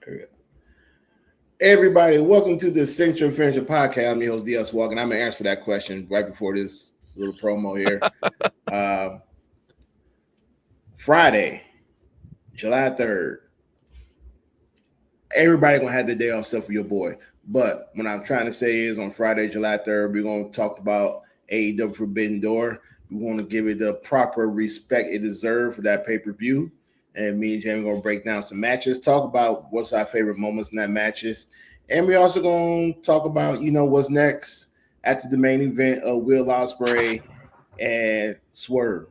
There we go. Everybody, welcome to the Signature Finisher Podcast. I'm your host, D.S. Walken. I'm going to answer that question right before this little promo here. Friday, July 3rd. Everybody going to have the day off except for your boy. But what I'm trying to say is on Friday, July 3rd, we're going to talk about AEW Forbidden Door. We want to give it the proper respect it deserves for that pay-per-view. And me and Jamie are going to break down some matches, talk about what's our favorite moments in that matches. And we're also going to talk about, what's next after the main event of Will Ospreay and Swerve.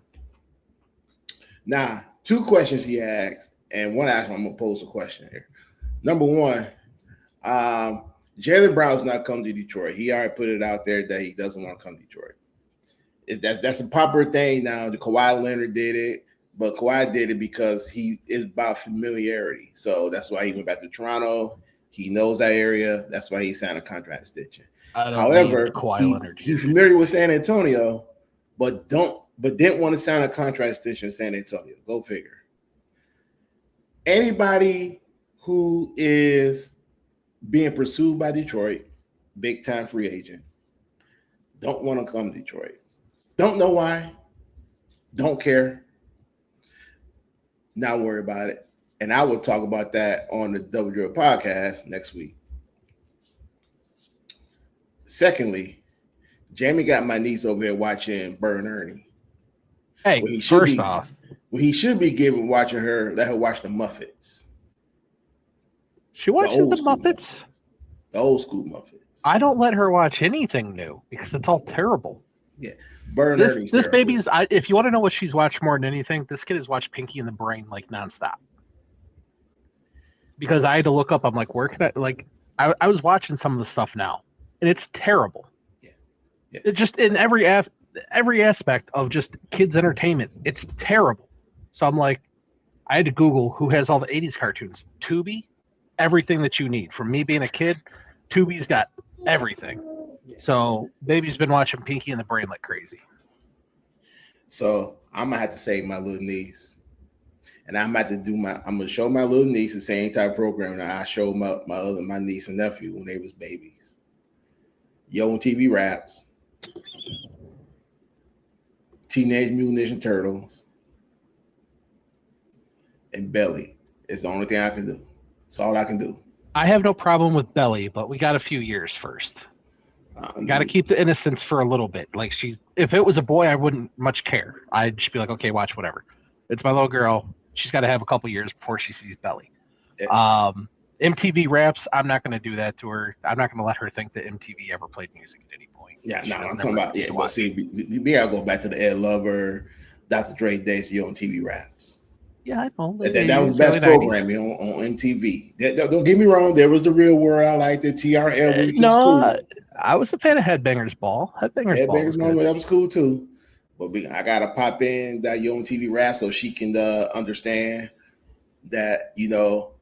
Now, two questions he asked, and one asked, I'm going to pose a question here. Number one, Jaylen Brown's not come to Detroit. He already put it out there that he doesn't want to come to Detroit. That's a popular thing now. The Kawhi Leonard did it. But Kawhi did it because he is about familiarity. So that's why he went back to Toronto. He knows that area. That's why he signed a contract extension. However, he's familiar with San Antonio, but didn't want to sign a contract extension in San Antonio. Go figure. Anybody who is being pursued by Detroit, big time free agent, don't want to come to Detroit. Don't know why. Don't care. Not worry about it. And I will talk about that on the WDR podcast next week. Secondly, Jamie got my niece over here watching Burn Ernie. Hey, he should be watching her, let her watch the Muppets. She watches the Muppets? The old school Muppets. I don't let her watch anything new because it's all terrible. Yeah. This baby's. If you want to know what she's watched more than anything, this kid has watched Pinky and the Brain like nonstop. Because I had to look up. I'm like, where can I was watching some of the stuff now, and it's terrible. Yeah. It just in every aspect of just kids' entertainment, it's terrible. So I'm like, I had to Google who has all the '80s cartoons. Tubi, everything that you need. From me being a kid, Tubi's got everything. So baby's been watching Pinky and the Brain like crazy. So I'm gonna have to save my little niece, and I'm gonna show my little niece the same type of program that I showed my niece and nephew when they was babies. Yo on TV Raps, Teenage Mutant Ninja Turtles, and Bayley. It's the only thing I can do. It's all I can do. I have no problem with Bayley, but we got a few years first. Got to keep the innocence for a little bit. Like if it was a boy, I wouldn't much care. I'd just be like, okay, watch whatever. It's my little girl. She's got to have a couple years before she sees Bayley. Yeah. MTV Raps, I'm not going to do that to her. I'm not going to let her think that MTV ever played music at any point. Yeah, no, I'm talking about, but see, we got to go back to the Ed Lover, Dr. Dre days, on TV Raps. Yeah, I know. That was the best programming on MTV. Don't get me wrong. There was the Real World. I liked the TRL. Cool. I was a fan of Headbangers Ball. Headbangers Ball. That was cool too. But I gotta pop in that Yo on TV Rap so she can understand that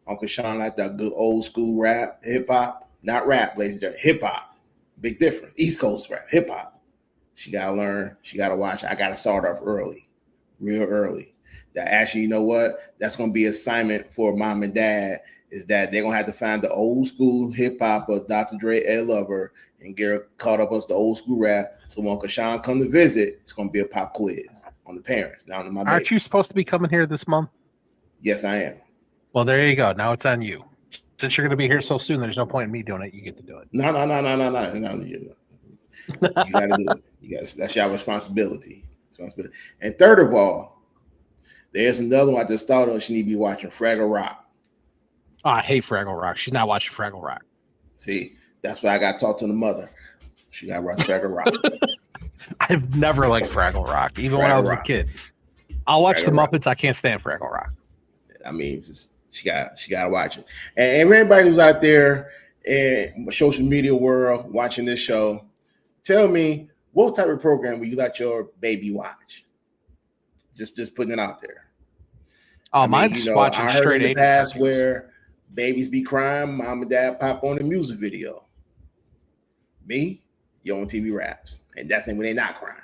Uncle Sean like that good old school rap, hip hop, not rap, ladies and gentlemen, hip hop. Big difference. East Coast rap, hip hop. She gotta learn. She gotta watch. I gotta start off early, real early. That actually, you know what? That's gonna be an assignment for mom and dad. Is that they're gonna have to find the old school hip hop of Dr. Dre, Ed Lover, and get her caught up on the old school rap. So when Uncle Sean come to visit, it's gonna be a pop quiz on the parents. Now, aren't you supposed to be coming here this month? Yes, I am. Well, there you go. Now it's on you. Since you're gonna be here so soon, there's no point in me doing it. You get to do it. No. You gotta do it. That's your responsibility. And third of all, there's another one I just thought of. She need to be watching Fraggle Rock. Oh, I hate Fraggle Rock. She's not watching Fraggle Rock. See, that's why I got to talk to the mother. She got to watch Fraggle Rock. I've never liked Fraggle Rock, even when I was a kid. I'll watch the Muppets. I can't stand Fraggle Rock. I mean, she got to watch it. And everybody who's out there in the social media world watching this show, tell me what type of program will you let your baby watch? Just putting it out there. Oh, mine's watching I heard in the past where babies be crying, mom and dad pop on the music video. Me, Yo on TV Raps. And that's when they not crying.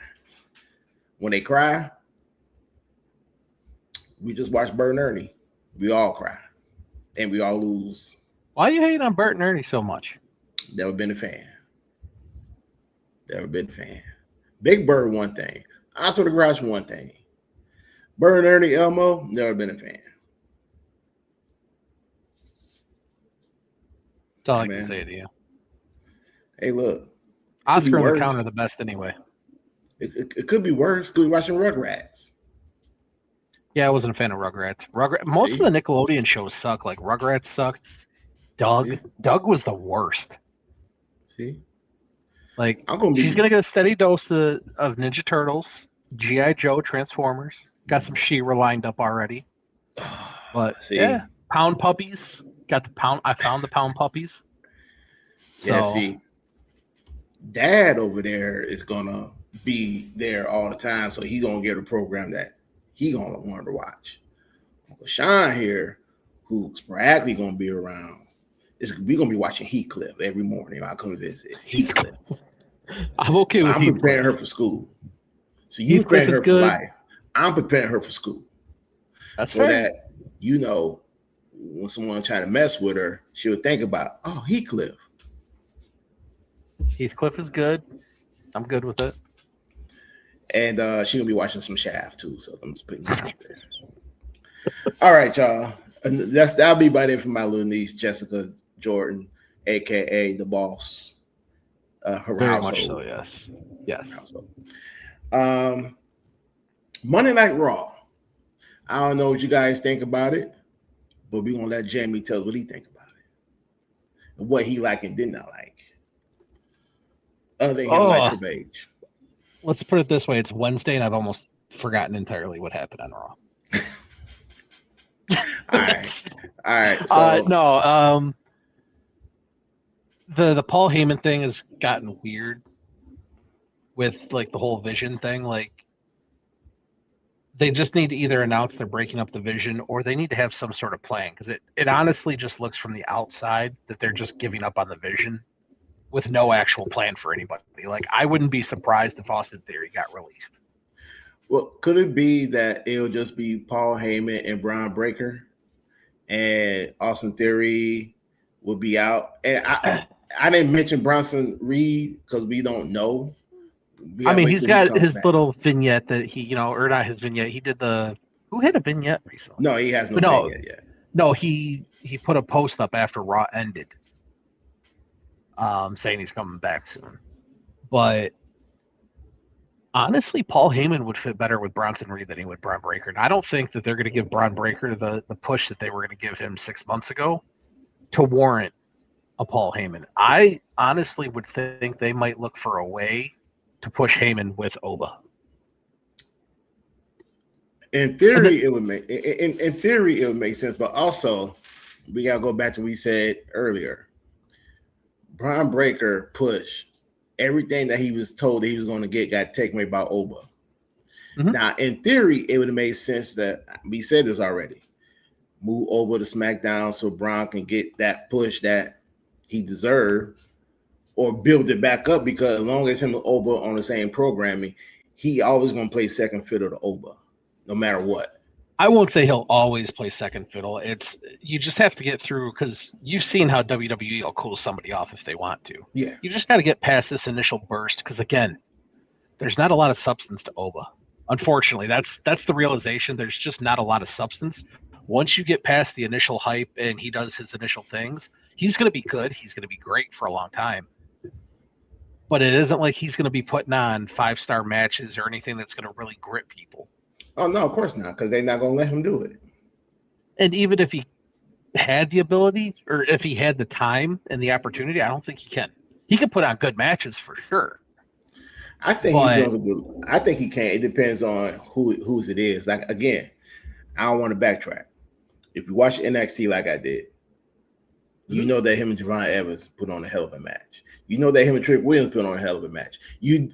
When they cry, we just watch Burn Ernie. We all cry. And we all lose Why are you hating on Bert and Ernie so much? Never been a fan. Big Bird, one thing. Also the Garage, one thing. Bert and Ernie, Elmo, never been a fan. That's all I can say to you. Hey, look. Oscar and the Count are the best anyway. It could be worse. Could be watching Rugrats. Yeah, I wasn't a fan of Rugrats. Most of the Nickelodeon shows suck. Like Rugrats sucked. Doug was the worst. See? Like, she's going to get a steady dose of Ninja Turtles, G.I. Joe, Transformers. Got some She-Ra lined up already. But, yeah, Pound Puppies. I found the Pound Puppies. Yeah, see, Dad over there is going to be there all the time, so he going to get a program that he going to want to watch. Uncle Sean here, who's sporadically going to be around, we're going to be watching Heathcliff every morning. I come visit Heathcliff. I'm okay with I'm preparing her for school. So you preparing her for life. I'm preparing her for school. That's so fair. That, you know, when someone trying to mess with her, she'll think about, oh, Heathcliff. Heathcliff is good. I'm good with it. And she's going to be watching some Shaft, too. So I'm just putting that out there. All right, y'all. And that'll be about it for my little niece, Jessica Jordan, a.k.a. The Boss. Her Very household. much so, yes. Yes. Household. Monday Night Raw. I don't know what you guys think about it, but we're going to let Jamie tell us what he think about it. And what he liked and did not like. Other than him like Triple H. Let's put it this way. It's Wednesday, and I've almost forgotten entirely what happened on Raw. All right. So, the Paul Heyman thing has gotten weird with like the whole Vision thing. Like, they just need to either announce they're breaking up the Vision, or they need to have some sort of plan, because it honestly just looks from the outside that they're just giving up on the Vision with no actual plan for anybody. Like, I wouldn't be surprised if Austin Theory got released. Well, could it be that it'll just be Paul Heyman and Braun Breaker, and Austin Theory will be out? And I didn't mention Bronson Reed because we don't know. I mean, he's got his little vignette that he, or not his vignette. He did who had a vignette recently? No, he has no vignette yet. No, he put a post up after Raw ended, saying he's coming back soon. But honestly, Paul Heyman would fit better with Bronson Reed than he would Braun Breaker. And I don't think that they're going to give Braun Breaker the push that they were going to give him 6 months ago to warrant a Paul Heyman. I honestly would think they might look for a way to push Heyman with Oba. In theory, it would make sense, but also we gotta go back to what we said earlier. Braun Breaker push. Everything that he was told that he was going to get got taken away by Oba. Mm-hmm. Now, in theory, it would have made sense that we said this already. Move Oba to SmackDown so Braun can get that push that he deserved, or build it back up, because as long as him and Oba on the same programming, he always going to play second fiddle to Oba, no matter what. I won't say he'll always play second fiddle. You just have to get through, because you've seen how WWE will cool somebody off if they want to. Yeah. You just got to get past this initial burst, because again, there's not a lot of substance to Oba. Unfortunately, that's the realization. There's just not a lot of substance. Once you get past the initial hype and he does his initial things, he's going to be good. He's going to be great for a long time. But it isn't like he's going to be putting on 5-star matches or anything that's going to really grip people. Oh, no, of course not, because they're not going to let him do it. And even if he had the ability, or if he had the time and the opportunity, I don't think he can. He can put on good matches for sure. I think he can. It depends on whose it is. Like, again, I don't want to backtrack. If you watch NXT like I did, you know that him and Javon Evans put on a hell of a match. You know that him and Trick Williams put on a hell of a match.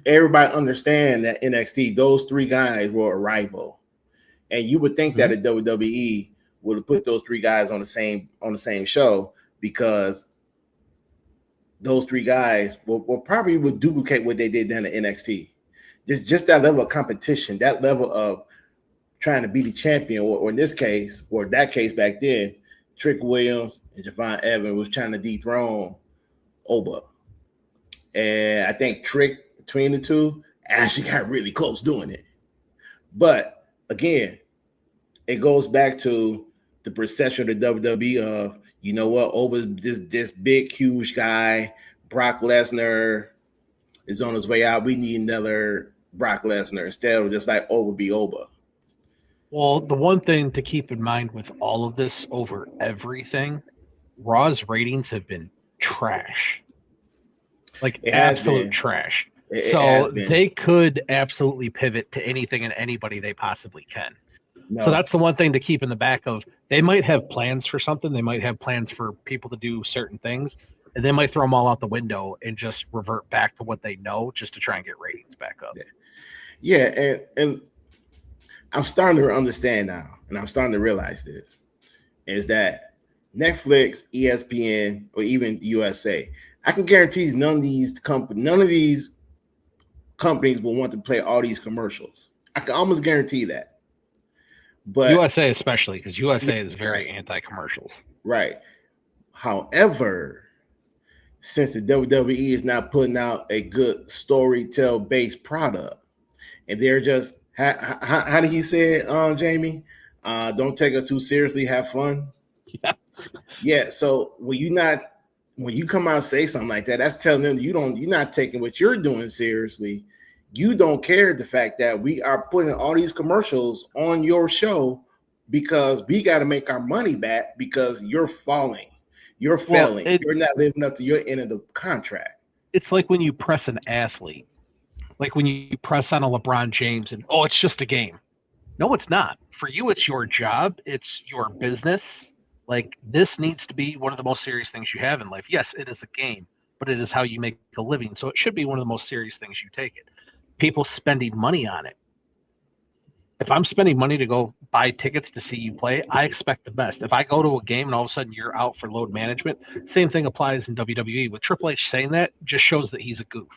Everybody understand that NXT, those three guys were a rival. And you would think that a WWE would have put those three guys on the same show, because those three guys will probably would duplicate what they did down at NXT. Just that level of competition, that level of trying to be the champion, or in this case, or that case back then, Trick Williams and Javon Evans was trying to dethrone Oba. And I think Trick, between the two, actually got really close doing it. But again, it goes back to the perception of the WWE of, you know what, Oba's this big, huge guy. Brock Lesnar is on his way out. We need another Brock Lesnar instead of just like Oba be Oba. Well, the one thing to keep in mind with all of this over everything, Raw's ratings have been trash. Like absolute trash. So they could absolutely pivot to anything and anybody they possibly can. No. So that's the one thing to keep in the back of. They might have plans for something. They might have plans for people to do certain things. And they might throw them all out the window and just revert back to what they know just to try and get ratings back up. Yeah, and I'm starting to understand now, and I'm starting to realize this, is that Netflix, ESPN, or even USA, I can guarantee none of these companies will want to play all these commercials. I can almost guarantee that. But USA especially, because USA is very anti-commercials. Right. However, since the WWE is not putting out a good storytell-based product, and they're just, how did he say it, Jamie? Don't take us too seriously, have fun. Yeah. Yeah. So when you come out and say something like that, that's telling them you're not taking what you're doing seriously. You don't care the fact that we are putting all these commercials on your show because we got to make our money back because you're falling. You're failing. You're not living up to your end of the contract. It's like when you press an athlete, like when you press on a LeBron James and, oh, it's just a game. No, it's not. For you, it's your job. It's your business. Like, this needs to be one of the most serious things you have in life. Yes, it is a game, but it is how you make a living. So it should be one of the most serious things you take it. People spending money on it. If I'm spending money to go buy tickets to see you play, I expect the best. If I go to a game and all of a sudden you're out for load management, same thing applies in WWE. With Triple H saying that just shows that he's a goof.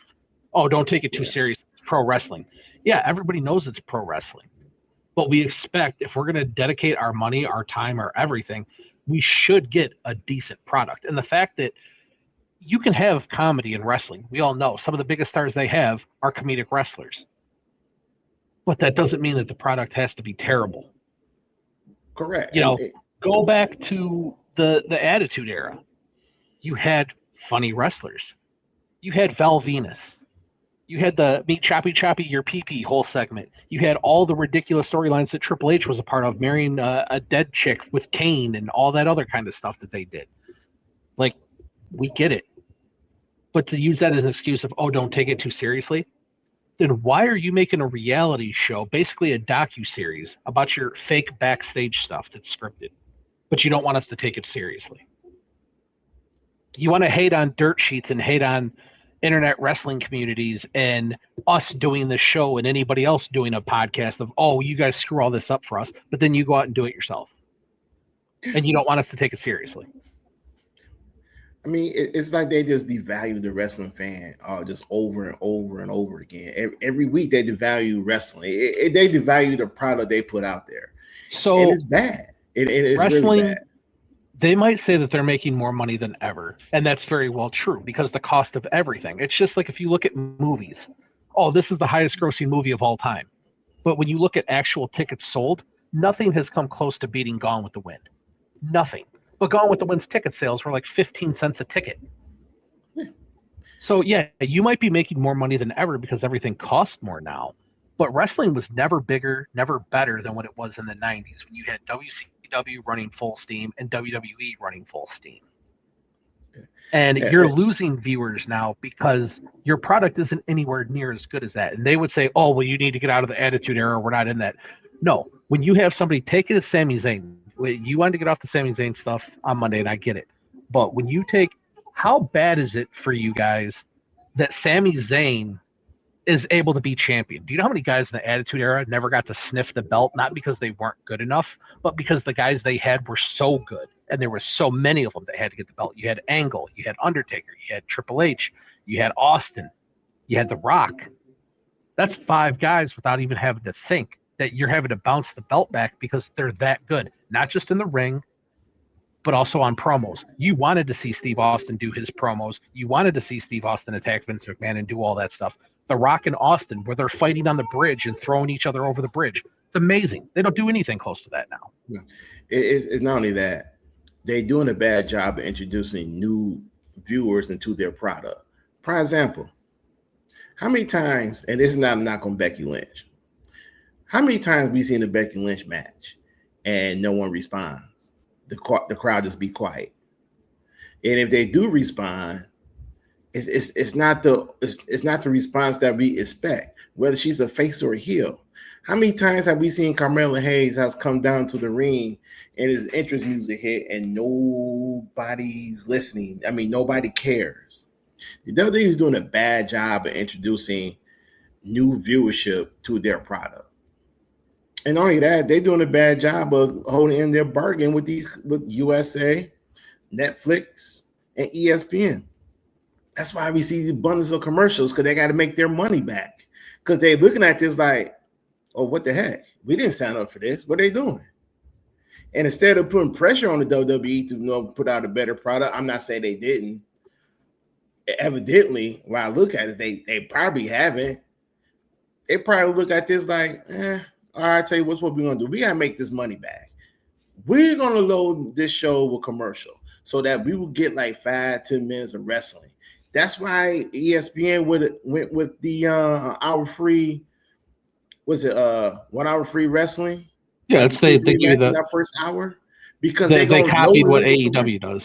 Oh, don't take it too serious. It's pro wrestling. Yeah, everybody knows it's pro wrestling. But we expect, if we're going to dedicate our money, our time, our everything, we should get a decent product. And the fact that you can have comedy in wrestling, we all know some of the biggest stars they have are comedic wrestlers. But that doesn't mean that the product has to be terrible. Correct. You know, go back to the Attitude Era. You had funny wrestlers. You had Val Venus. You had the meet choppy your pee-pee whole segment. You had all the ridiculous storylines that Triple H was a part of, marrying a dead chick with Kane and all that other kind of stuff that they did. Like, we get it. But to use that as an excuse of, oh, don't take it too seriously, then why are you making a reality show, basically a docuseries, about your fake backstage stuff that's scripted, but you don't want us to take it seriously? You want to hate on dirt sheets and hate on internet wrestling communities and us doing this show and anybody else doing a podcast of, oh, you guys screw all this up for us, but then you go out and do it yourself. And you don't want us to take it seriously. I mean, it's like they just devalue the wrestling fan just over and over and over again. Every week they devalue wrestling. They devalue the product they put out there. So and it's bad. It's wrestling, really bad. They might say that they're making more money than ever, and that's very well true because the cost of everything. It's just like if you look at movies. Oh, this is the highest grossing movie of all time. But when you look at actual tickets sold, nothing has come close to beating Gone with the Wind. Nothing. But Gone with the Wind's ticket sales were like 15 cents a ticket. So, yeah, you might be making more money than ever because everything costs more now. But wrestling was never bigger, never better than what it was in the 90s when you had WCW running full steam and WWE running full steam. And you're losing viewers now because your product isn't anywhere near as good as that. And they would say, oh, well, you need to get out of the Attitude Era. We're not in that. No, when you have somebody take it as Sami Zayn, you wanted to get off the Sami Zayn stuff on Monday, and I get it. But when you take, how bad is it for you guys that Sami Zayn is able to be champion? Do you know how many guys in the Attitude Era never got to sniff the belt, not because they weren't good enough, but because the guys they had were so good, and there were so many of them that had to get the belt? You had Angle, you had Undertaker, you had Triple H, you had Austin, you had The Rock. That's 5 guys without even having to think that you're having to bounce the belt back because they're that good, not just in the ring, but also on promos. You wanted to see Steve Austin do his promos. You wanted to see Steve Austin attack Vince McMahon and do all that stuff. The Rock and Austin, where they're fighting on the bridge and throwing each other over the bridge. It's amazing. They don't do anything close to that now. It's not only that. They're doing a bad job of introducing new viewers into their product. For example, how many times, and this is not a knock on Becky Lynch, how many times we seen a Becky Lynch match and no one responds? The crowd just be quiet. And if they do respond, it's not the response that we expect, whether she's a face or a heel. How many times have we seen Carmella Hayes has come down to the ring and his entrance music hit and nobody's listening? I mean, nobody cares. The WWE is doing a bad job of introducing new viewership to their product. And not only that, they're doing a bad job of holding in their bargain with USA, Netflix, and ESPN. That's why we see the abundance of commercials, because they got to make their money back. Because they're looking at this like, oh, what the heck? We didn't sign up for this. What are they doing? And instead of putting pressure on the WWE to put out a better product, I'm not saying they didn't. Evidently, when I look at it, they probably haven't. They probably look at this like, all right, tell you what we're going to do. We got to make this money back. We're going to load this show with commercial so that we will get like 5-10 minutes of wrestling. That's why ESPN went with the hour free. Was it 1 hour free wrestling? Yeah, they give you that first hour, because they copied what AEW does.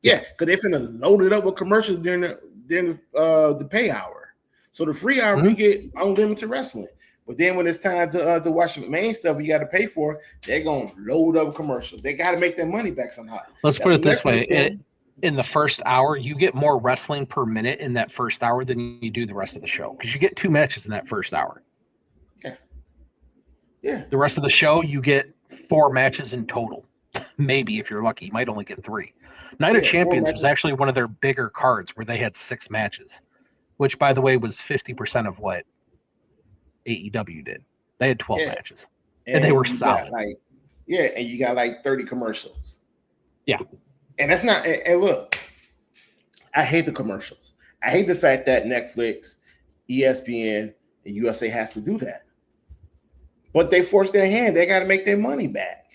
Yeah, because they're finna load it up with commercials during the pay hour. So the free hour we get unlimited wrestling. But then when it's time to watch the main stuff you got to pay for, they're gonna load up commercials. They got to make their money back somehow. Let's put it this way: in the first hour, you get more wrestling per minute in that first hour than you do the rest of the show, because you get 2 matches in that first hour. Yeah. The rest of the show, you get 4 matches in total. Maybe if you're lucky, you might only get 3. Night of Champions was actually one of their bigger cards where they had 6 matches, which, by the way, was 50% of what AEW did. They had 12 matches, and they were solid. And you got like 30 commercials. Yeah. And that's not, and look, I hate the commercials. I hate the fact that Netflix, ESPN, and USA has to do that. But they force their hand. They got to make their money back.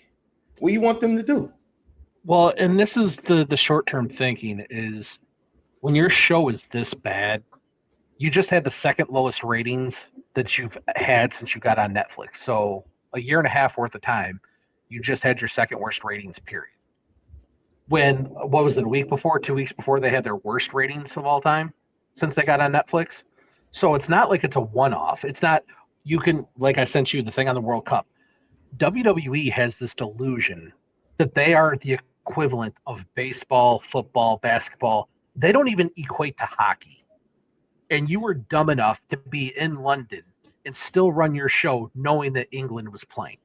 What do you want them to do? Well, and this is the short-term thinking is when your show is this bad, you just had the second lowest ratings that you've had since you got on Netflix. So a year and a half worth of time, you just had your second worst ratings, period. When, what was it, a week before, 2 weeks before, they had their worst ratings of all time since they got on Netflix. So it's not like it's a one-off. It's not, you can, like I sent you the thing on the World Cup. WWE has this delusion that they are the equivalent of baseball, football, basketball. They don't even equate to hockey. And you were dumb enough to be in London and still run your show knowing that England was playing.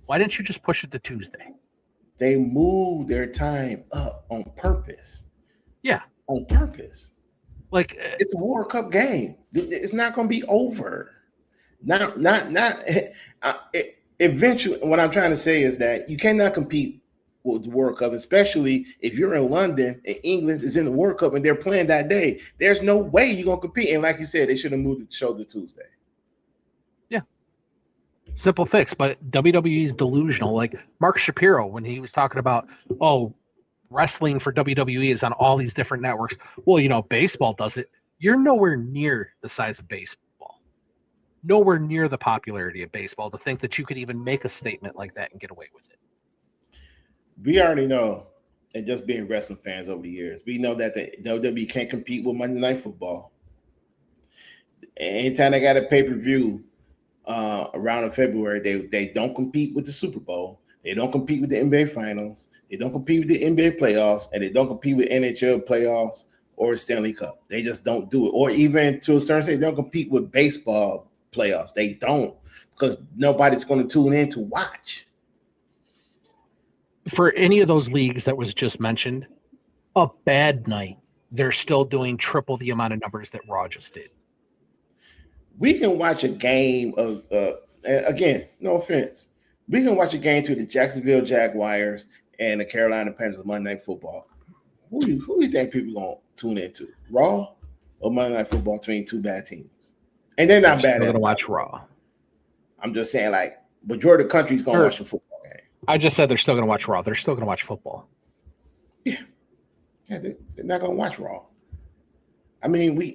Why didn't you just push it to Tuesday? They moved their time up on purpose. Yeah. On purpose. Like, it's a World Cup game. It's not going to be over. Eventually, what I'm trying to say is that you cannot compete with the World Cup, especially if you're in London and England is in the World Cup and they're playing that day. There's no way you're going to compete. And like you said, they should have moved the show to Tuesday. Yeah. Simple fix. But WWE is delusional. Like Mark Shapiro, when he was talking about, wrestling for WWE is on all these different networks. Well, baseball does it. You're nowhere near the size of baseball. Nowhere near the popularity of baseball to think that you could even make a statement like that and get away with it. We already know, and just being wrestling fans over the years, we know that the WWE can't compete with Monday Night Football. Anytime they got a pay-per-view around in February, they don't compete with the Super Bowl. They don't compete with the NBA Finals. They don't compete with the NBA playoffs, and they don't compete with NHL playoffs or Stanley Cup. They just don't do it. Or even to a certain extent, they don't compete with baseball playoffs. They don't, because nobody's going to tune in to watch. For any of those leagues that was just mentioned, a bad night, they're still doing triple the amount of numbers that Raw just did. We can watch a game of, again, no offense, we can watch a game to the Jacksonville Jaguars and the Carolina Panthers Monday Night Football. Who do you think people gonna tune into? Raw or Monday Night Football between two bad teams? And they're not bad. They're gonna watch Raw. I'm just saying, like, majority of the country's gonna watch the football game. I just said they're still gonna watch Raw. They're still gonna watch football. Yeah, they're not gonna watch Raw. I mean, we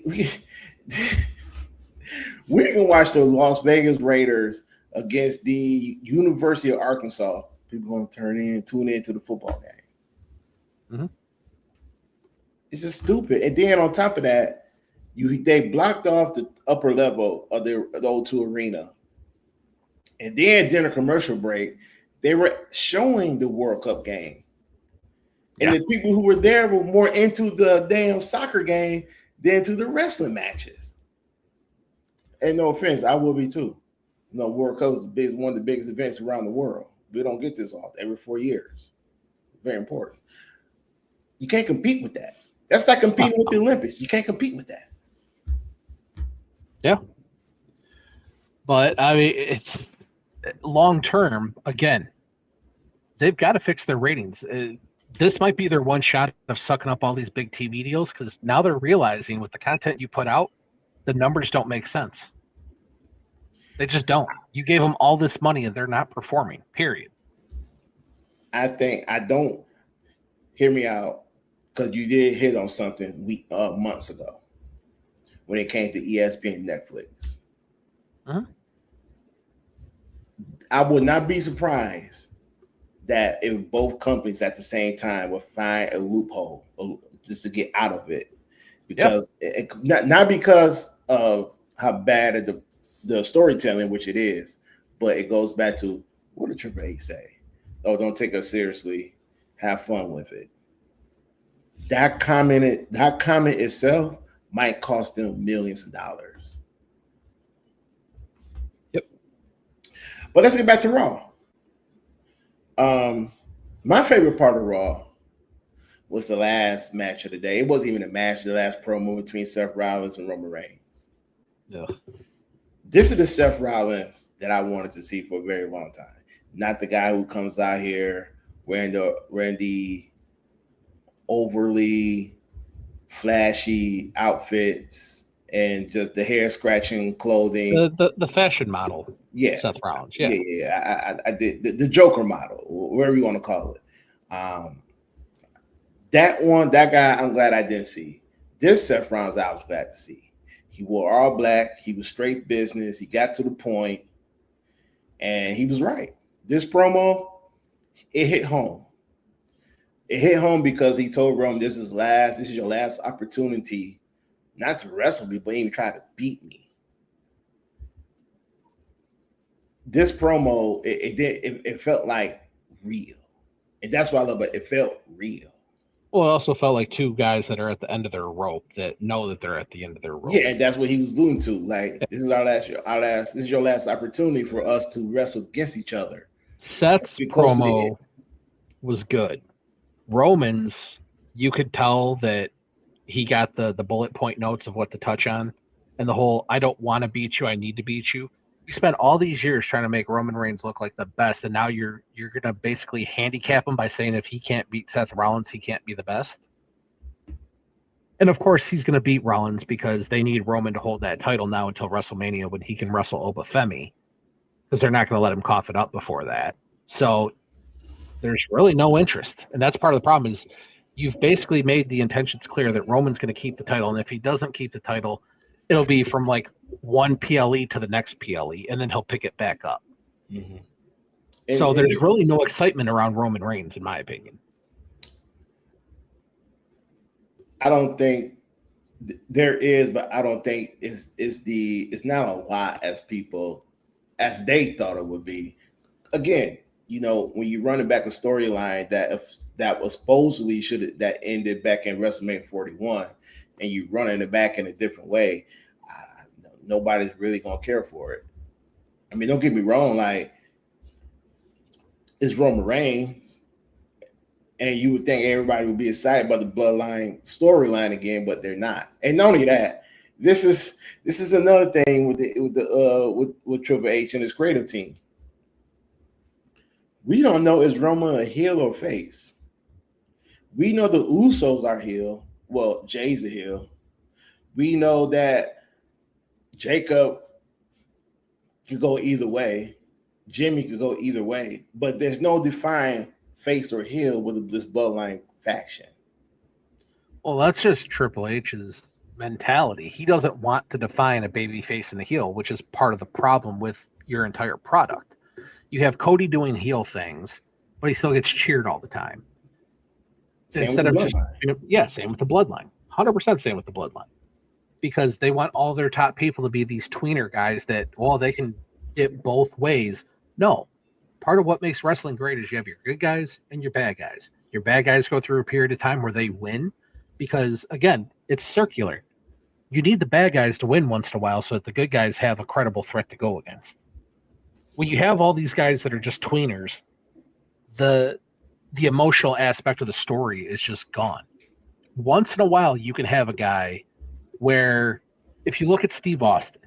can watch the Las Vegas Raiders against the University of Arkansas. People gonna tune in to the football game. Mm-hmm. It's just stupid. And then on top of that, they blocked off the upper level of the O2 Arena. And then during a commercial break, they were showing the World Cup game. And the people who were there were more into the damn soccer game than to the wrestling matches. And no offense, I will be too. You know, World Cup is one of the biggest events around the world. We don't get this off every 4 years. Very important. You can't compete with that. That's like competing with the Olympics. You can't compete with that. Yeah. But, I mean, it's long term, again, they've got to fix their ratings. This might be their one shot of sucking up all these big TV deals because now they're realizing with the content you put out, the numbers don't make sense. They just don't. You gave them all this money and they're not performing, period. I don't hear me out because you did hit on something months ago when it came to ESPN and Netflix. Uh-huh. I would not be surprised that if both companies at the same time would find a loophole just to get out of it, because not because of how bad the storytelling, which it is, but it goes back to what did Triple H say? Oh, don't take us seriously. Have fun with it. That comment itself might cost them millions of dollars. Yep. But let's get back to Raw. My favorite part of Raw was the last match of the day. It wasn't even a match, the last promo between Seth Rollins and Roman Reigns. Yeah. This is the Seth Rollins that I wanted to see for a very long time. Not the guy who comes out here wearing the overly flashy outfits and just the hair scratching clothing. The fashion model. Yeah. Seth Rollins. Yeah. I did the Joker model, whatever you want to call it. That guy, I'm glad I didn't see. This Seth Rollins, I was glad to see. He wore all black. He was straight business. He got to the point, and he was right. This promo, it hit home. It hit home because he told Roman, "This is your last opportunity, not to wrestle me, but even try to beat me." This promo, it felt like real, and that's why I love it. It felt real. Well, it also felt like two guys that are at the end of their rope that know that they're at the end of their rope. Yeah, and that's what he was alluding to. Like, this is this is your last opportunity for us to wrestle against each other. Seth's promo was good. Roman's, you could tell that he got the bullet point notes of what to touch on, and the whole "I don't want to beat you, I need to beat you." You spent all these years trying to make Roman Reigns look like the best, and now you're gonna basically handicap him by saying if he can't beat Seth Rollins, he can't be the best. And of course, he's gonna beat Rollins because they need Roman to hold that title now until WrestleMania when he can wrestle Oba Femi, because they're not gonna let him cough it up before that. So there's really no interest, and that's part of the problem. Is you've basically made the intentions clear that Roman's going to keep the title, and if he doesn't keep the title, it'll be from like one PLE to the next PLE, and then he'll pick it back up. Mm-hmm. So there's really no excitement around Roman Reigns, in my opinion. I don't think there is, but I don't think it's not a lot as they thought it would be. Again, you know, when you're running back a storyline that was supposedly that ended back in WrestleMania 41, and you running it back in a different way, nobody's really gonna care for it. I mean, don't get me wrong, like, it's Roman Reigns, and you would think everybody would be excited about the Bloodline storyline again, but they're not. And not only that, this is another thing with Triple H and his creative team. We don't know is Roman a heel or face. We know the Usos are heel. Well, Jay's a heel. We know that Jacob could go either way. Jimmy could go either way. But there's no defined face or heel with this bloodline faction. Well, that's just Triple H's mentality. He doesn't want to define a baby face and a heel, which is part of the problem with your entire product. You have Cody doing heel things, but he still gets cheered all the time. Same with the bloodline. Same with the bloodline. 100% same with the bloodline. Because they want all their top people to be these tweener guys that, well, they can get both ways. No. Part of what makes wrestling great is you have your good guys and your bad guys. Your bad guys go through a period of time where they win because, again, it's circular. You need the bad guys to win once in a while so that the good guys have a credible threat to go against. When you have all these guys that are just tweeners, the emotional aspect of the story is just gone. Once in a while, you can have a guy where, if you look at Steve Austin,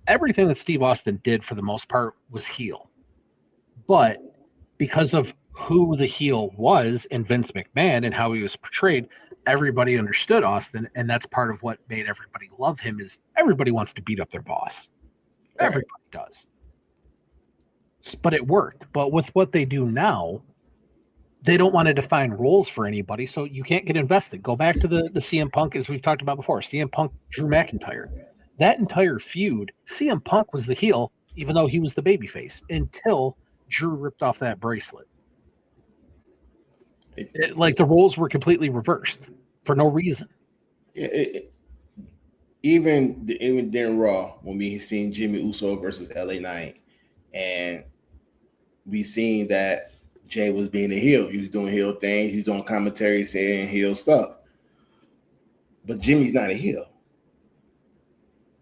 everything that Steve Austin did for the most part was heel. But because of who the heel was in Vince McMahon and how he was portrayed, everybody understood Austin, and that's part of what made everybody love him is everybody wants to beat up their boss. Right. Everybody does. But it worked. But with what they do now, they don't want to define roles for anybody, so you can't get invested. Go back to the CM Punk, as we've talked about before, CM Punk, Drew McIntyre. That entire feud, CM Punk was the heel, even though he was the babyface, until Drew ripped off that bracelet. Like the roles were completely reversed for no reason. Even during Raw, when we seen Jimmy Uso versus LA Knight, and we seen that Jay was being a heel. He was doing heel things. He's doing commentary, saying heel stuff. But Jimmy's not a heel.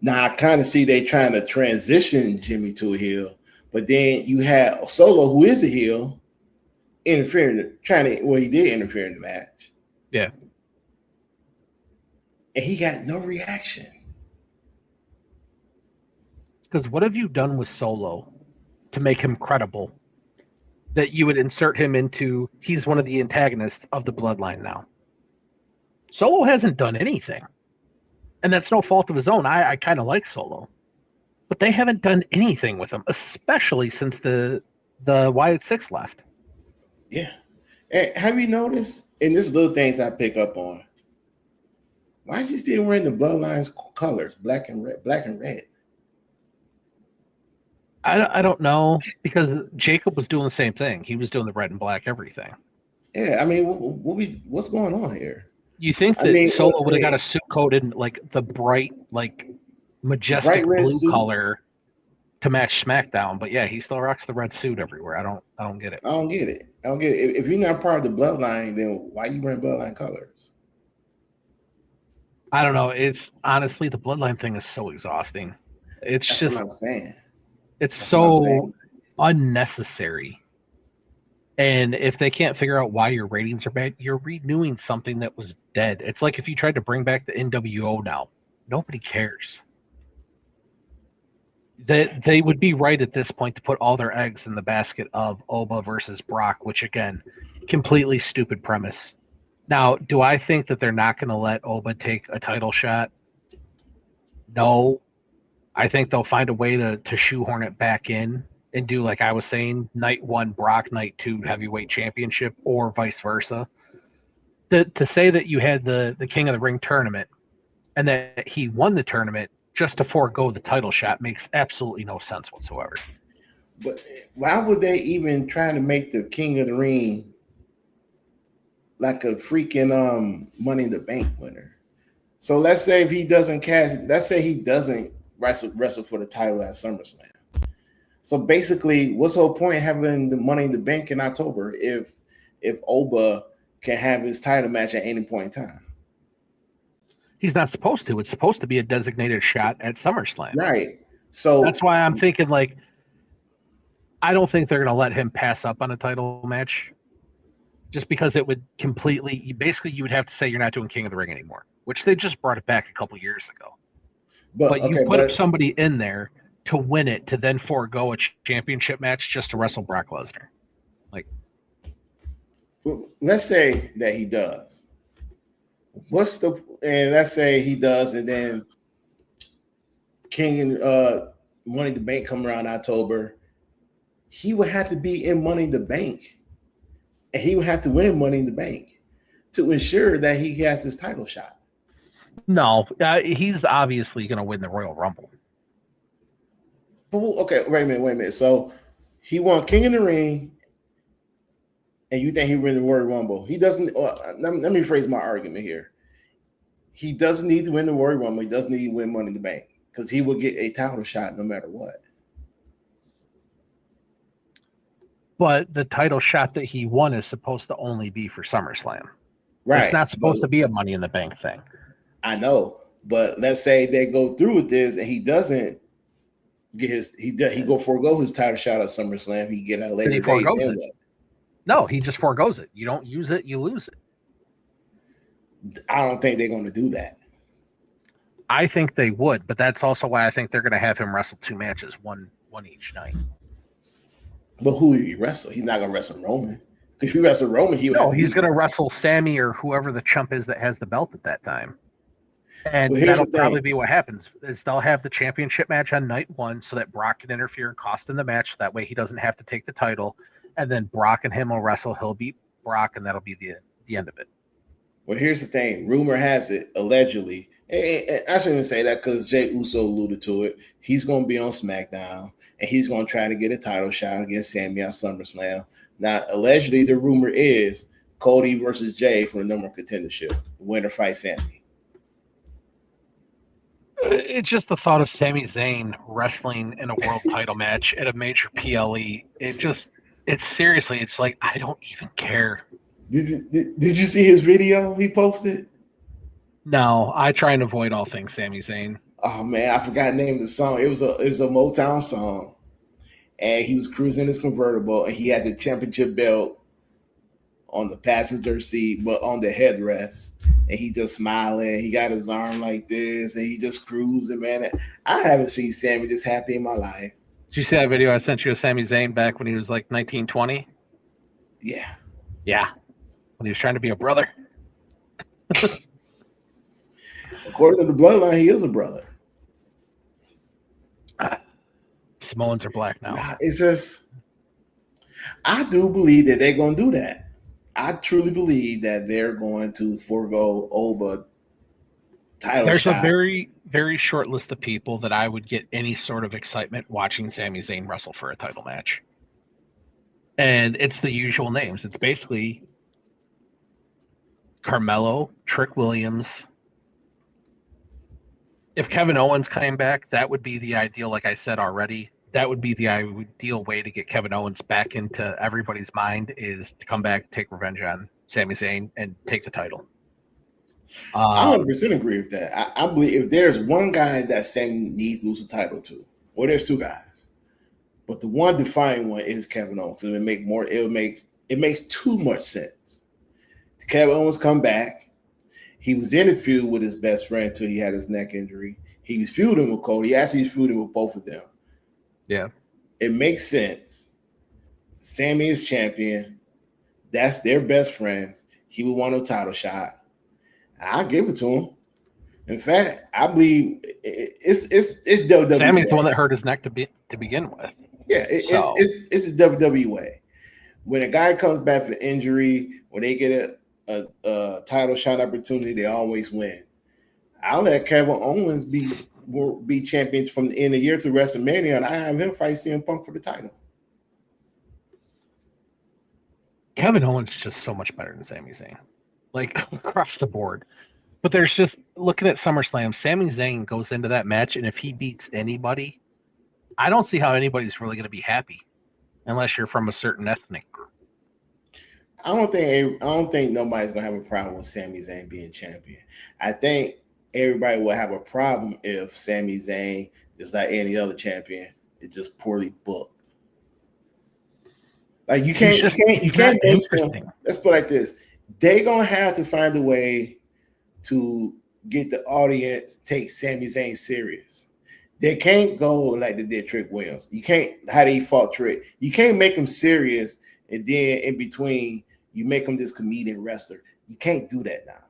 Now, I kind of see they trying to transition Jimmy to a heel. But then you had Solo, who is a heel, he did interfere in the match. Yeah. And he got no reaction. Because what have you done with Solo to make him credible? That you would insert him into, he's one of the antagonists of the bloodline now. Solo hasn't done anything. And that's no fault of his own. I kind of like Solo. But they haven't done anything with him, especially since the Wyatt Six left. Yeah. And have you noticed, and this little things I pick up on, why is he still wearing the bloodline's colors, black and red? I don't know, because Jacob was doing the same thing. He was doing the red and black everything. Yeah, I mean, what's going on here? You think that Solo would have got a suit coat in like the bright, like majestic blue color to match SmackDown, but yeah, he still rocks the red suit everywhere. I don't get it. I don't get it. If you're not part of the bloodline, then why are you wearing bloodline colors? I don't know. It's honestly, the bloodline thing is so exhausting. That's just what I'm saying. It's so unnecessary. And if they can't figure out why your ratings are bad, you're renewing something that was dead. It's like if you tried to bring back the NWO now. Nobody cares. They would be right at this point to put all their eggs in the basket of Oba versus Brock, which, again, completely stupid premise. Now, do I think that they're not going to let Oba take a title shot? No. I think they'll find a way to shoehorn it back in and do, like I was saying, night 1 Brock, night 2 heavyweight championship, or vice versa. To say that you had the King of the Ring tournament and that he won the tournament just to forego the title shot makes absolutely no sense whatsoever. But why would they even try to make the King of the Ring like a freaking Money in the Bank winner? So let's say if he doesn't wrestle for the title at SummerSlam. So basically, what's the whole point of having the Money in the Bank in October if Oba can have his title match at any point in time? He's not supposed to. It's supposed to be a designated shot at SummerSlam. Right. So that's why I'm thinking, like, I don't think they're going to let him pass up on a title match just because it would completely, basically you would have to say you're not doing King of the Ring anymore, which they just brought it back a couple years ago. But you put somebody in there to win it, to then forego a championship match just to wrestle Brock Lesnar. Like, well, let's say that he does. Let's say he does, and then King and Money in the Bank come around October. He would have to be in Money in the Bank, and he would have to win Money in the Bank to ensure that he has his title shot. no, he's obviously going to win the Royal Rumble. Okay, wait a minute. So he won King in the Ring, and you think he win the Royal Rumble? He doesn't. Let me phrase my argument here. He doesn't need to win the Royal Rumble. He doesn't need to win Money in the Bank because he will get a title shot no matter what. But the title shot that he won is supposed to only be for SummerSlam. Right. It's not supposed to be a Money in the Bank thing. I know, but let's say they go through with this and he doesn't get he forego his title shot at SummerSlam. He get a later he foregoes it. No, he just foregoes it. You don't use it, you lose it. I don't think they're going to do that. I think they would, but that's also why I think they're going to have him wrestle 2 matches, one each night. But who will he wrestle? He's not going to wrestle Roman. If he wrestle Roman, he's going to wrestle Sammy or whoever the chump is that has the belt at that time. And that'll probably be what happens. Is they'll have the championship match on night 1 so that Brock can interfere and cost him the match. That way he doesn't have to take the title. And then Brock and him will wrestle. He'll beat Brock, and that'll be the end of it. Well, here's the thing. Rumor has it, allegedly, and I shouldn't say that because Jey Uso alluded to it. He's going to be on SmackDown, and he's going to try to get a title shot against Sammy at SummerSlam. Now, allegedly, the rumor is Cody versus Jey for the number one contendership. The winner fights Sammy. It's just the thought of Sami Zayn wrestling in a world title match at a major PLE. It's like, I don't even care. Did you see his video he posted? No, I try and avoid all things Sami Zayn. Oh man, I forgot the name of the song. It was a Motown song, and he was cruising his convertible, and he had the championship belt on the passenger seat, but on the headrest, and he just smiling. He got his arm like this, and he just cruising. Man, I haven't seen Sammy this happy in my life. Did you see that video I sent you of Sami Zayn back when he was like 19, 20? Yeah. When he was trying to be a brother. According to the bloodline, he is a brother. Samoans are black now. It's just, I do believe that they're going to do that. I truly believe that they're going to forego Oba title There's shot. a very, very short list of people that I would get any sort of excitement watching Sami Zayn wrestle for a title match. And it's the usual names. It's basically Carmelo, Trick Williams. If Kevin Owens came back, that would be the ideal, like I said already. That would be the ideal way to get Kevin Owens back into everybody's mind, is to come back, take revenge on Sami Zayn, and take the title. I 100% agree with that. I believe if there's one guy that Sammy needs to lose the title to, well, there's 2 guys, but the one defining one is Kevin Owens. It makes too much sense. Kevin Owens come back. He was in a feud with his best friend until he had his neck injury. He was feuding with Cody. He actually was feuding with both of them. Yeah. It makes sense. Sammy is champion. That's their best friends. He would want a title shot. I'll give it to him. In fact, I believe it's WWE. Sammy's the one that hurt his neck to begin with. Yeah, it's the WWE. When a guy comes back for injury, when they get a title shot opportunity, they always win. I'll let Kevin Owens be champion from the end of the year to WrestleMania, and I have him fight CM Punk for the title. Kevin Owens is just so much better than Sami Zayn, like across the board. But there's just, looking at SummerSlam, Sami Zayn goes into that match, and if he beats anybody, I don't see how anybody's really going to be happy, unless you're from a certain ethnic group. I don't think nobody's gonna have a problem with Sami Zayn being champion. I think everybody will have a problem if Sami Zayn, just like any other champion, is just poorly booked. Like you can't make him. Let's put it like this: they gonna have to find a way to get the audience take Sami Zayn serious. They can't go like they did Trick Williams. You can't, how they fought Trick. You can't make him serious and then in between you make him this comedian wrestler. You can't do that now.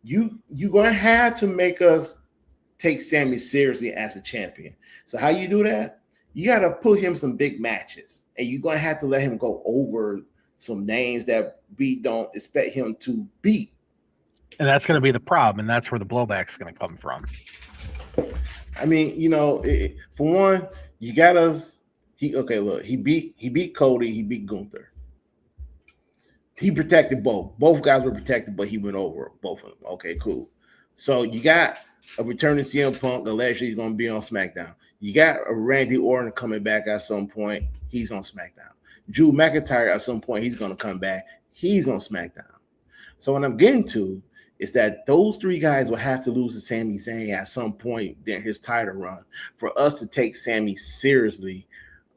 You're gonna have to make us take Sammy seriously as a champion. So how you do that? You got to put him some big matches, and you're gonna have to let him go over some names that we don't expect him to beat. And that's going to be the problem, and that's where the blowback's going to come from. I mean, for one, you got us. He beat Cody, he beat Gunther. He protected both. Both guys were protected, but he went over both of them. Okay, cool. So you got a returning CM Punk. Allegedly, he's going to be on SmackDown. You got a Randy Orton coming back at some point. He's on SmackDown. Drew McIntyre at some point, he's going to come back. He's on SmackDown. So what I'm getting to is that those three guys will have to lose to Sami Zayn at some point during his title run for us to take Sami seriously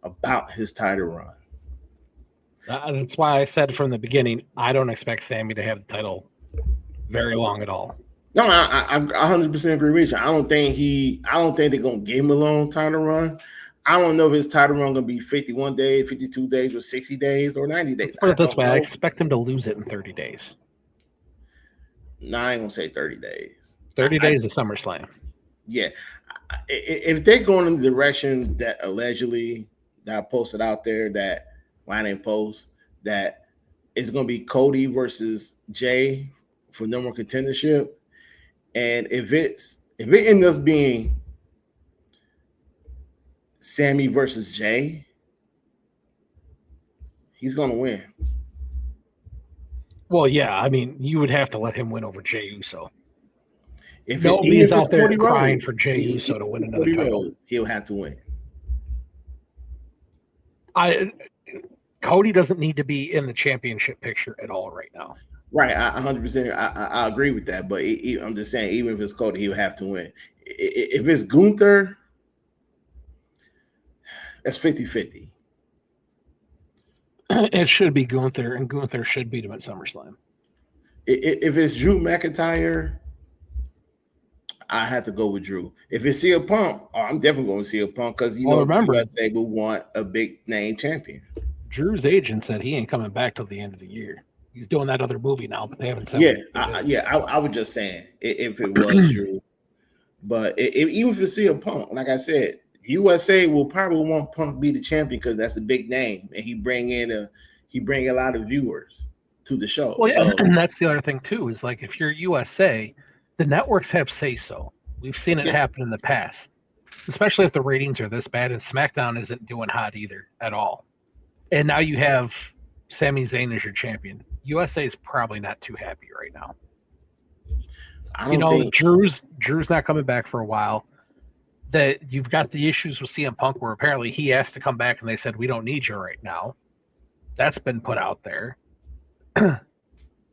about his title run. That's why I said from the beginning, I don't expect Sami to have the title very long at all. No, I 100% agree with you. I don't think they're gonna give him a long title run. I don't know if his title run gonna be 51 days, 52 days, or 60 days, or 90 days. Let's put it this way, I expect him to lose it in 30 days. No, I ain't gonna say 30 days. 30 days of SummerSlam. Yeah, if they're going in the direction that allegedly that I posted out there, that I didn't post, that it's gonna be Cody versus Jay for number one contendership, and if it ends up being Sammy versus Jay, he's gonna win. Well, yeah, I mean, you would have to let him win over Jey Uso. If nobody's out there crying for Jey Uso to win another title, he'll have to win. Cody doesn't need to be in the championship picture at all right now. Right, 100%. I agree with that, but I'm just saying, even if it's Cody, he'll have to win. If it's Gunther, that's 50-50. It should be Gunther, and Gunther should beat him at SummerSlam. If it's Drew McIntyre, I have to go with Drew. If it's CM Punk, I'm definitely going to CM Punk because remember, USA will want a big name champion. Drew's agent said he ain't coming back till the end of the year. He's doing that other movie now, but they haven't said. I was just saying if it was Drew, but even if it's CM Punk, like I said, USA will probably want Punk to be the champion because that's a big name, and he bring a lot of viewers to the show. Well, yeah, and that's the other thing too. Is like if you're USA, the networks have say so. We've seen it happen in the past, especially if the ratings are this bad, and SmackDown isn't doing hot either at all. And now you have Sami Zayn as your champion. USA is probably not too happy right now. Drew's not coming back for a while. That you've got the issues with CM Punk where apparently he asked to come back and they said, we don't need you right now. That's been put out there.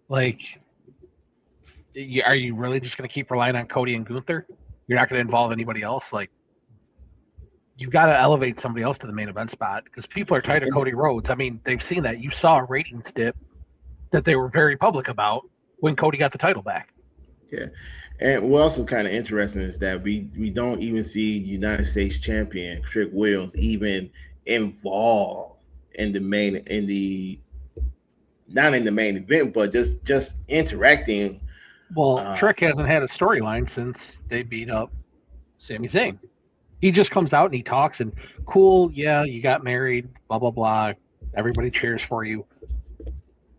Like, are you really just going to keep relying on Cody and Gunther? You're not going to involve anybody else? Like, you've got to elevate somebody else to the main event spot because people are tired of Cody Rhodes. I mean, they've seen that. You saw a ratings dip that they were very public about when Cody got the title back. Yeah. And what's also kind of interesting is that we don't even see United States champion Trick Williams even involved in the main not in the main event, but just interacting. Well, Trick hasn't had a storyline since they beat up Sami Zayn. He just comes out and he talks and cool, yeah, you got married, blah blah blah. Everybody cheers for you.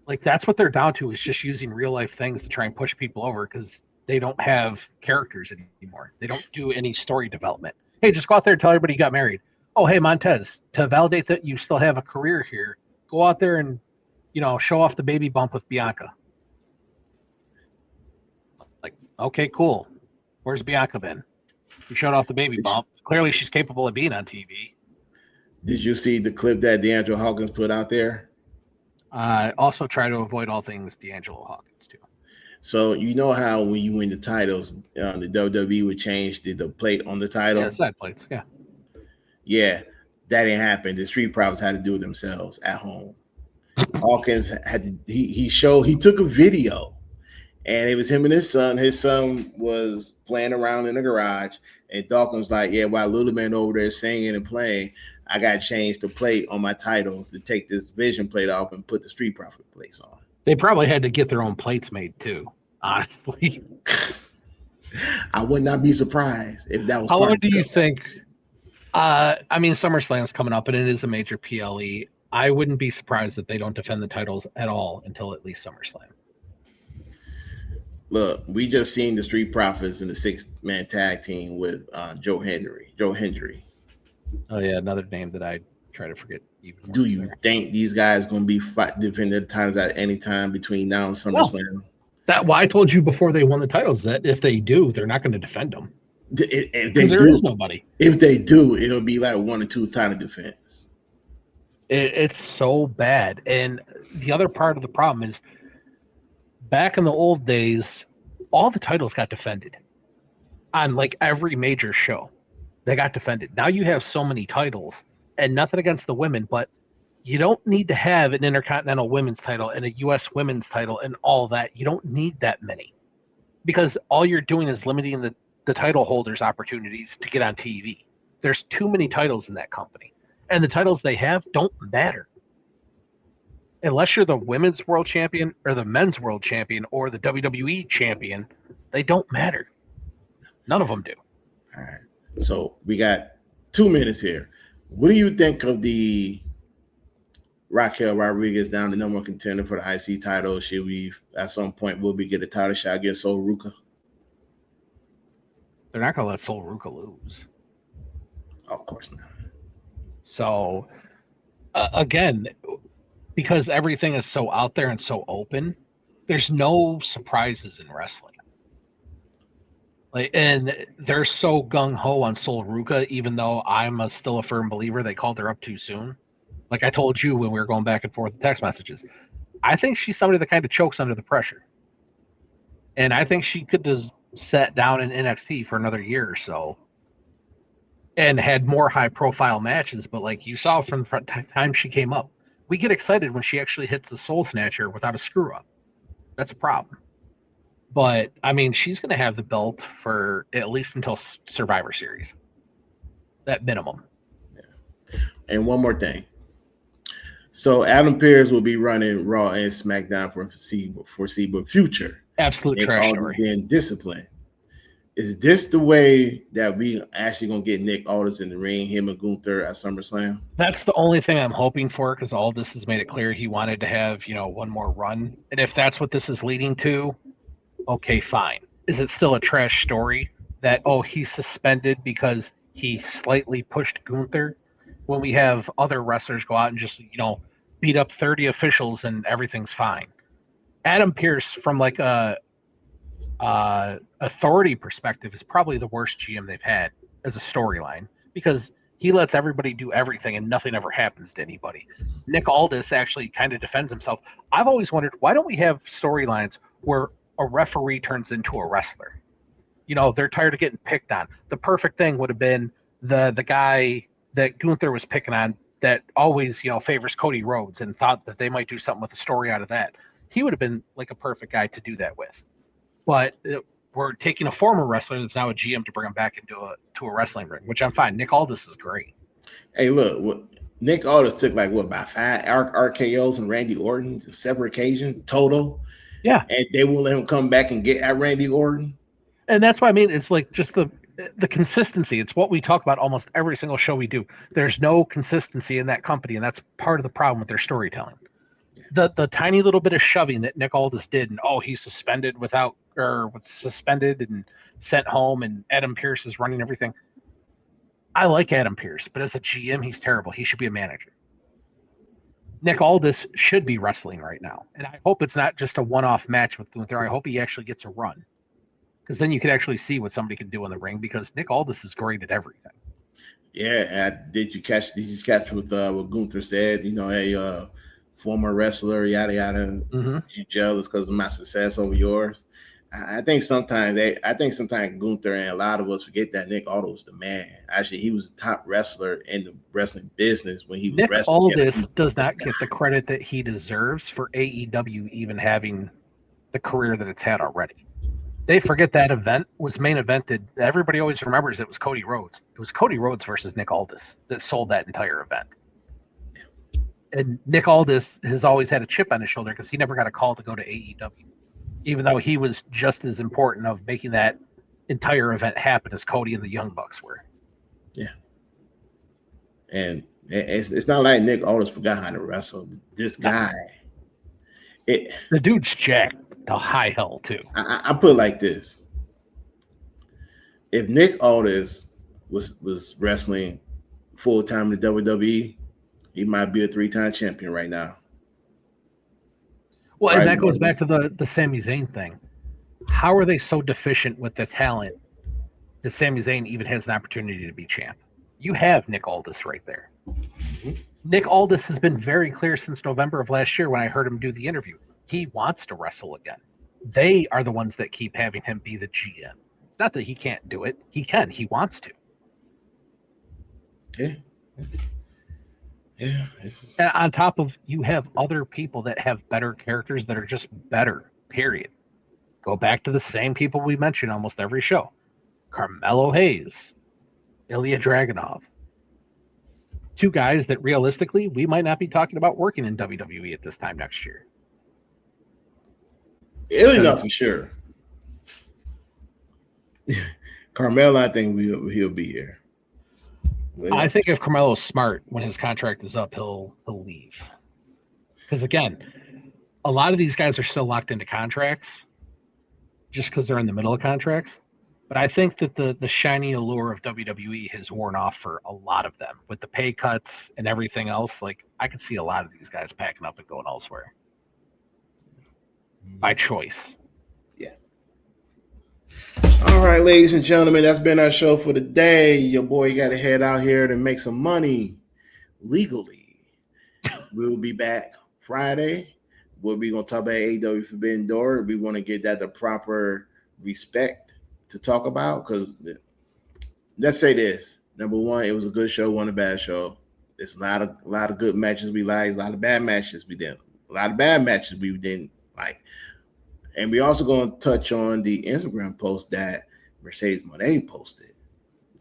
Like that's what they're down to is just using real life things to try and push people over because they don't have characters anymore. They don't do any story development. Hey, just go out there and tell everybody you got married. Oh, hey, Montez, to validate that you still have a career here, go out there and, show off the baby bump with Bianca. Like, okay, cool. Where's Bianca been? You showed off the baby bump. Clearly she's capable of being on TV. Did you see the clip that D'Angelo Hawkins put out there? Also try to avoid all things D'Angelo Hawkins, too. So you know how when you win the titles, the WWE would change the plate on the title? Yeah, side plates, yeah. Yeah, that didn't happen. The Street Profits had to do it themselves at home. Hawkins had to, he took a video, and it was him and his son. His son was playing around in the garage, and Dawkins was like, yeah, while little man over there singing and playing, I got to change the plate on my title to take this Vision plate off and put the Street Profit place on. They probably had to get their own plates made too, honestly. I would not be surprised if that was. How long do you think? I mean, SummerSlam's coming up, and it is a major PLE. I wouldn't be surprised if they don't defend the titles at all until at least SummerSlam. Look, we just seen the Street Profits in the 6-man tag team with Joe Hendry. Oh yeah, another name that I try to forget. Even more. Do you think these guys going to be defending their titles at any time between now and SummerSlam? Well, I told you before they won the titles that if they do, they're not going to defend them. If there is nobody. If they do, it'll be like 1 or 2 title defense. It's so bad. And the other part of the problem is back in the old days, all the titles got defended on like every major show. They got defended. Now you have so many titles, and nothing against the women, but you don't need to have an Intercontinental Women's title and a U.S. Women's title and all that. You don't need that many because all you're doing is limiting the title holders' opportunities to get on TV. There's too many titles in that company, and the titles they have don't matter. Unless you're the women's world champion or the men's world champion or the WWE champion, they don't matter. None of them do. All right. So we got 2 minutes here. What do you think of the Raquel Rodriguez down the number 1 contender for the IC title? Should we, at some point, will we get a title shot against Sol Ruca? They're not going to let Sol Ruca lose. Oh, of course not. So, again, because everything is so out there and so open, there's no surprises in wrestling. Like, and they're so gung-ho on Sol Ruca, even though I'm still a firm believer they called her up too soon. Like I told you when we were going back and forth with text messages, I think she's somebody that kind of chokes under the pressure. And I think she could have sat down in NXT for another year or so and had more high-profile matches. But like you saw from the time she came up, we get excited when she actually hits the Soul Snatcher without a screw-up. That's a problem. But, I mean, she's going to have the belt for at least until Survivor Series. At minimum. Yeah. And one more thing. So, Adam Pearce will be running Raw and SmackDown for foreseeable future. Absolute trash story. Being disciplined. Is this the way that we actually going to get Nick Aldis in the ring, him and Gunther at SummerSlam? That's the only thing I'm hoping for, because Aldis has made it clear he wanted to have, one more run. And if that's what this is leading to, okay, fine. Is it still a trash story that, he's suspended because he slightly pushed Gunther when we have other wrestlers go out and just, beat up 30 officials and everything's fine? Adam Pearce, from like a authority perspective, is probably the worst GM they've had as a storyline because he lets everybody do everything and nothing ever happens to anybody. Nick Aldis actually kind of defends himself. I've always wondered, why don't we have storylines where a referee turns into a wrestler? They're tired of getting picked on. The perfect thing would have been the guy that Gunther was picking on that always, favors Cody Rhodes and thought that they might do something with the story out of that. He would have been like a perfect guy to do that with. But we're taking a former wrestler that's now a GM to bring him back into a wrestling ring, which I'm fine. Nick Aldis is great. Hey, look, Nick Aldis took about 5 RKOs from Randy Orton, a separate occasion total. Yeah. And they won't let him come back and get at Randy Orton. And that's what I mean. It's like just the consistency. It's what we talk about almost every single show we do. There's no consistency in that company, and that's part of the problem with their storytelling. The tiny little bit of shoving that Nick Aldis did, and he's suspended was suspended and sent home, and Adam Pearce is running everything. I like Adam Pearce, but as a GM, he's terrible. He should be a manager. Nick Aldis should be wrestling right now, and I hope it's not just a one-off match with Gunther. I hope he actually gets a run, because then you could actually see what somebody can do in the ring. Because Nick Aldis is great at everything. Yeah, did you catch what Gunther said? Hey, former wrestler, yada yada. Mm-hmm. You jealous because of my success over yours? I think sometimes Gunther and a lot of us forget that Nick Aldis was the man. Actually, he was the top wrestler in the wrestling business when he was wrestling. Nick Aldis does not get the credit that he deserves for AEW even having the career that it's had already. They forget that event was main evented. Everybody always remembers it was Cody Rhodes. It was Cody Rhodes versus Nick Aldis that sold that entire event. And Nick Aldis has always had a chip on his shoulder because he never got a call to go to AEW, even though he was just as important of making that entire event happen as Cody and the Young Bucks were. Yeah. And it's not like Nick Aldis forgot how to wrestle. This guy. The dude's jacked to high hell, too. I put it like this. If Nick Aldis was wrestling full-time in the WWE, he might be a 3-time champion right now. Well, and that goes back to the Sami Zayn thing. How are they so deficient with the talent that Sami Zayn even has an opportunity to be champ? You have Nick Aldis right there. Mm-hmm. Nick Aldis has been very clear since November of last year when I heard him do the interview. He wants to wrestle again. They are the ones that keep having him be the GM. It's not that he can't do it. He can. He wants to. Yeah. Yeah. And on top of, you have other people that have better characters that are just better, period. Go back to the same people we mention almost every show. Carmelo Hayes, Ilya Dragunov. 2 guys that realistically we might not be talking about working in WWE at this time next year. Ilya not for sure. Carmelo, I think he'll be here. Well, I think if Carmelo's smart, when his contract is up, he'll leave. Because again, a lot of these guys are still locked into contracts just because they're in the middle of contracts. But I think that the shiny allure of WWE has worn off for a lot of them with the pay cuts and everything else. Like, I could see a lot of these guys packing up and going elsewhere by choice. Yeah. All right, ladies and gentlemen, that's been our show for the day. Your boy got to head out here to make some money legally. We'll be back Friday. We'll be going to talk about AEW Forbidden Door. We want to get that the proper respect to talk about, because let's say this. Number one, it was a good show, wasn't a bad show. It's a lot of good matches we liked, a lot of bad matches we didn't. A lot of bad matches we didn't like. And we also going to touch on the Instagram post that Mercedes Moné posted.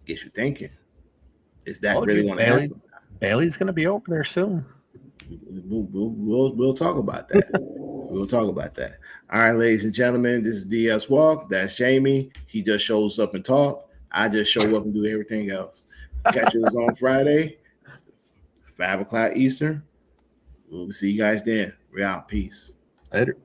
Gets you thinking. Is that really going to happen? Bayley's going to be over there soon. We'll talk about that. We'll talk about that. All right, ladies and gentlemen, this is DS Walk. That's Jamie. He just shows up and talk. I just show up and do everything else. Catch us on Friday, 5 o'clock Eastern. We'll see you guys then. We're out. Peace. Later.